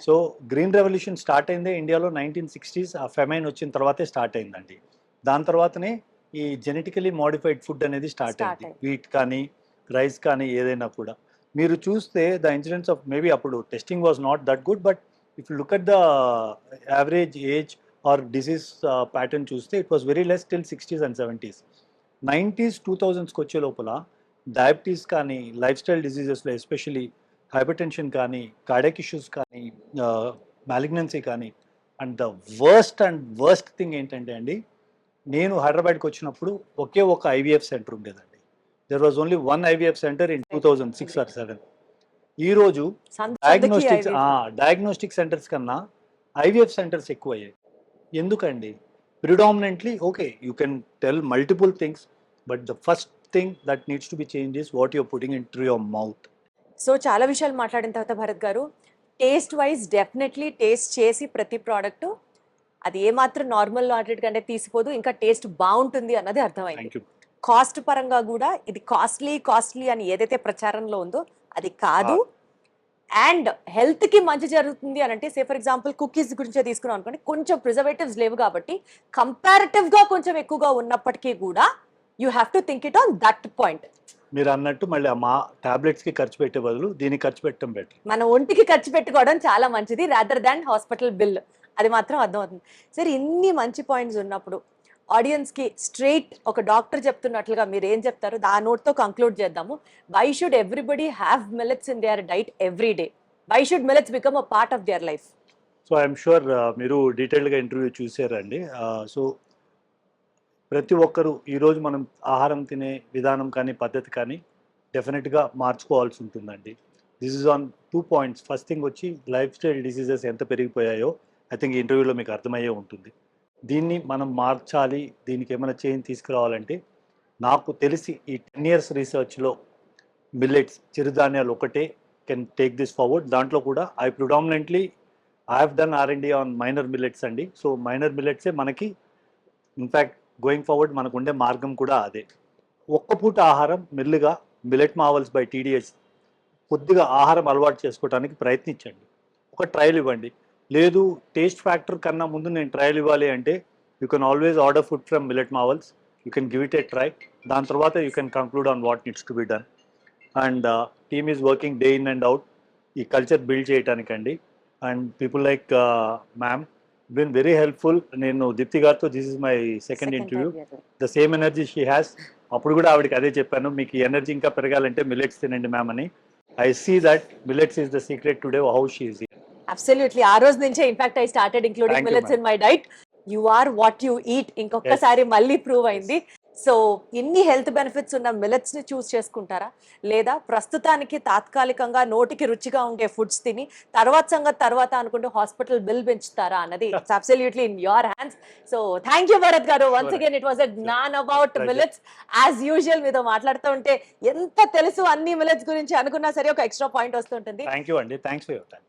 సో గ్రీన్ రెవల్యూషన్ స్టార్ట్ అయిందే ఇండియాలో 1960s. ఆ ఫెమైన్ వచ్చిన తర్వాతే స్టార్ట్ అయిందండి. దాని తర్వాతనే ఈ జెనెటికలీ మోడిఫైడ్ ఫుడ్ అనేది స్టార్ట్ అయింది. వీట్ కానీ రైస్ కానీ ఏదైనా కూడా మీరు చూస్తే ద ఇన్సిడెన్స్ ఆఫ్ మేబీ అప్పుడు testing was not that good, but if you look at the average age or disease pattern చూస్తే it was very less till 60s and 70s. 90s 2000s వచ్చే లోపల diabetes కానీ lifestyle డిసీజెస్లో especially hypertension కానీ cardiac issues కానీ malignancy కానీ, and the worst thing ఏంటంటే అండి, నేను హైదరాబాద్కి వచ్చినప్పుడు ఒకే ఒక IVF సెంటర్ ఉండేదండి. There was only 1 IVF centre in 2006 or 2007. ఈరోజు డయాగ్నోస్టిక్ సెంటర్స్ కన్నా IVF సెంటర్స్ ఎక్కువ అయ్యాయి. ఎందుకండి? Predominantly, okay, you can tell multiple things, but the first thing that needs to be changed is what you're putting into your mouth. So చాలా విషయాలు మాట్లాడిన తర్వాత భరత్ గారు, టేస్ట్ వైజ్ డెఫినెట్లీ టేస్ట్ చేసి ప్రతి ప్రోడక్ట్ అది ఏమాత్రం నార్మల్ వాటి కంటే తీసిపోదు, ఇంకా టేస్ట్ బాగుంటుంది అన్నది అర్థమైంది. కాస్ట్ పరంగా కూడా ఇది కాస్ట్లీ అని ఏదైతే ప్రచారంలో ఉందో అది కాదు. అండ్ హెల్త్కి మంచి జరుగుతుంది అని అంటే, సే ఫర్ ఎగ్జాంపుల్ కుకీస్ గురించే తీసుకున్నాం అనుకోండి, కొంచెం ప్రిజర్వేటివ్స్ లేవు కాబట్టి కంపారిటివ్గా కొంచెం ఎక్కువగా ఉన్నప్పటికీ కూడా you have to think it on that point. మీరు అన్నట్టు మళ్ళీ మా టాబ్లెట్స్కి ఖర్చు పెట్టే బదులు దీనికి ఖర్చు పెట్టడం బెటర్. మన ఒంటికి ఖర్చు పెట్టుకోవడం చాలా మంచిది రాదర్ దాన్ హాస్పిటల్ బిల్. అది మాత్రం అర్థమవుతుంది. సరే, ఇన్ని మంచి పాయింట్స్ ఉన్నప్పుడు ఆడియన్స్కి స్ట్రైట్ ఒక డాక్టర్ చెప్తున్నట్లుగా మీరు ఏం చెప్తారు? ఆ నోట్తో కంక్లూడ్ చేద్దాము. Why should everybody have millets in their diet every day? Why should millets become a part of their life? So I'm sure మీరు డీటెయిల్డ్గా ఇంటర్వ్యూ చూసారండి. సో ప్రతి ఒక్కరూ ఈరోజు మనం ఆహారం తినే విధానం కానీ పద్ధతి కానీ డెఫినెట్గా మార్చుకోవాల్సి ఉంటుందండి. This is on 2 points. First thing వచ్చి లైఫ్ స్టైల్ డిసీజెస్ ఎంత పెరిగిపోయాయో ఐ థింక్ ఈ ఇంటర్వ్యూలో మీకు అర్థమయ్యే ఉంటుంది. దీన్ని మనం మార్చాలి, దీనికి ఏమైనా చేంజ్ తీసుకురావాలంటే నాకు తెలిసి ఈ 10 years రీసెర్చ్లో మిల్లెట్స్ చిరుధాన్యాలు ఒకటే కెన్ టేక్ దిస్ ఫార్వర్డ్. దాంట్లో కూడా I predominantly I have done R&D on minor millets అండి. సో మైనర్ మిల్లెట్సే మనకి ఇన్ఫ్యాక్ట్ గోయింగ్ ఫార్వర్డ్ మనకు ఉండే మార్గం కూడా అదే. ఒక్క పూట ఆహారం మెల్లిగా మిల్లెట్ మావల్స్ బై TDS కొద్దిగా ఆహారం అలవాటు చేసుకోవడానికి ప్రయత్నించండి. ఒక ట్రయల్ ఇవ్వండి. లేదు టేస్ట్ ఫ్యాక్టర్ కన్నా ముందు నేను ట్రయల్ ఇవ్వాలి అంటే you can always order food from millet marvels. You can give it a try. దాని తర్వాత you can conclude on what needs to be done. And team is working day in and out ఈ culture build చేయడానికండి. And people like ma'am been very helpful. నేను దీప్తి గారితో this is my second interview. The same energy she has. అప్పుడు కూడా ఆవిడకి అదే చెప్పాను, మీకు ఈ ఎనర్జీ ఇంకా పెరగాలంటే మిల్లెట్స్ తినండి మ్యామ్ అని. I see that millets is the secret today how she is. Absolutely. ఆ రోజు నుంచే in fact I started including Thank you, millets ma'am. In my diet. You are what you eat. ఇంకొకసారి మళ్ళీ prove అయింది. So ఇన్ని health benefits ఉన్న millets ని చూస్ చేసుకుంటారా, లేదా ప్రస్తుతానికి తాత్కాలికంగా నోటికి రుచిగా ఉండే ఫుడ్స్ తిని తర్వాత సంగతి తర్వాత అనుకుంటూ హాస్పిటల్ బిల్ పెంచుతారా అన్నది it's absolutely in your hands. So thank you Bharat గారు. Once again it was a gyan about millets. As usual మీతో మాట్లాడుతూ ఉంటే ఎంత తెలుసు అన్ని మిల్లెట్స్ గురించి అనుకున్నా సరే ఒక ఎక్స్ట్రా పాయింట్ వస్తుంటుంది. థ్యాంక్ యూ అండి. Thanks for your time.